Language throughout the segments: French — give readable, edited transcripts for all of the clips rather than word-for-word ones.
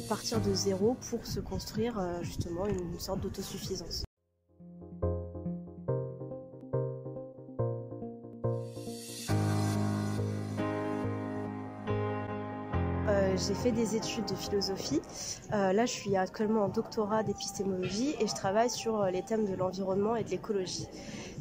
partir de zéro pour se construire justement une sorte d'autosuffisance. J'ai fait des études de philosophie. Là, je suis actuellement en doctorat d'épistémologie et je travaille sur les thèmes de l'environnement et de l'écologie.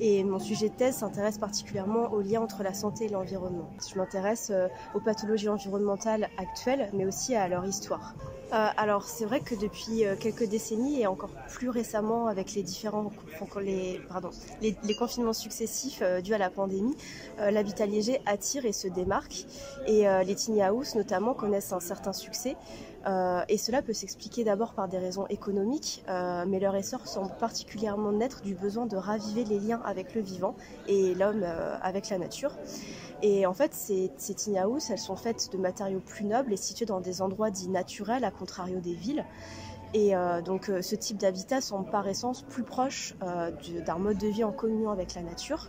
Et mon sujet de thèse s'intéresse particulièrement aux liens entre la santé et l'environnement. Je m'intéresse aux pathologies environnementales actuelles, mais aussi à leur histoire. Alors, c'est vrai que depuis quelques décennies et encore plus récemment avec les différents les confinements successifs dus à la pandémie, l'habitat léger attire et se démarque. Et les tiny houses, notamment, connaissent un certain succès. Et cela peut s'expliquer d'abord par des raisons économiques, mais leur essor semble particulièrement naître du besoin de raviver les liens avec le vivant et l'homme avec la nature. Et en fait, ces tiny houses, elles sont faites de matériaux plus nobles et situées dans des endroits dits naturels, à contrario des villes. Et donc ce type d'habitat semble par essence plus proche d'un mode de vie en communion avec la nature.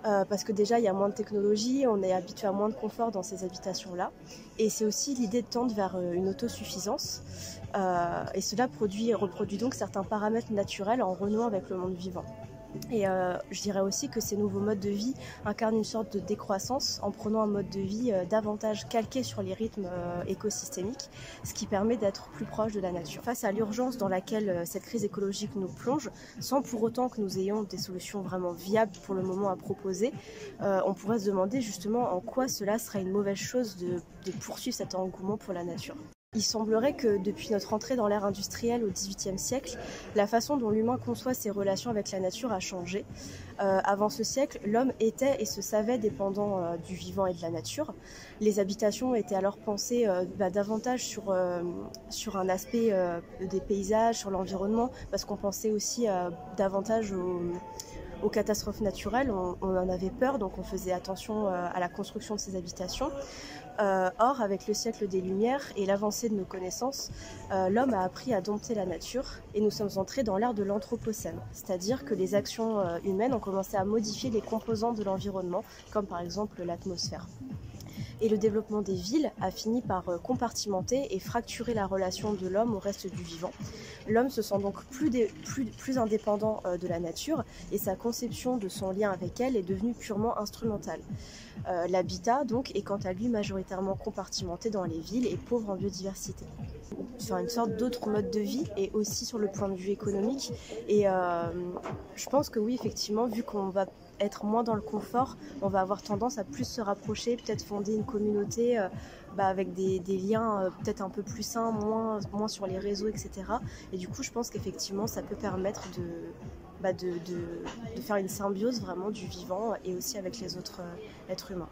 Parce que déjà il y a moins de technologie, on est habitué à moins de confort dans ces habitations-là. Et c'est aussi l'idée de tendre vers une autosuffisance. Et cela reproduit donc certains paramètres naturels en renouant avec le monde vivant. Et je dirais aussi que ces nouveaux modes de vie incarnent une sorte de décroissance en prenant un mode de vie davantage calqué sur les rythmes écosystémiques, ce qui permet d'être plus proche de la nature. Face à l'urgence dans laquelle cette crise écologique nous plonge, sans pour autant que nous ayons des solutions vraiment viables pour le moment à proposer, on pourrait se demander justement en quoi cela serait une mauvaise chose de poursuivre cet engouement pour la nature. Il semblerait que depuis notre entrée dans l'ère industrielle au XVIIIe siècle, la façon dont l'humain conçoit ses relations avec la nature a changé. Avant ce siècle, l'homme était et se savait dépendant du vivant et de la nature. Les habitations étaient alors pensées davantage sur un aspect des paysages, sur l'environnement, parce qu'on pensait aussi davantage aux catastrophes naturelles. On en avait peur, donc on faisait attention à la construction de ces habitations. Or, avec le siècle des Lumières et l'avancée de nos connaissances, l'homme a appris à dompter la nature et nous sommes entrés dans l'ère de l'anthropocène, c'est-à-dire que les actions humaines ont commencé à modifier les composants de l'environnement, comme par exemple l'atmosphère. Et le développement des villes a fini par compartimenter et fracturer la relation de l'homme au reste du vivant. L'homme se sent donc plus indépendant de la nature et sa conception de son lien avec elle est devenue purement instrumentale. L'habitat donc est quant à lui majoritairement compartimenté dans les villes et pauvre en biodiversité. Enfin, une sorte d'autre mode de vie et aussi sur le point de vue économique. Et je pense que oui, effectivement, vu qu'on va être moins dans le confort, on va avoir tendance à plus se rapprocher, peut-être fonder une communauté avec des liens peut-être un peu plus sains, moins sur les réseaux, etc. Et du coup, je pense qu'effectivement, ça peut permettre de faire une symbiose vraiment du vivant et aussi avec les autres êtres humains.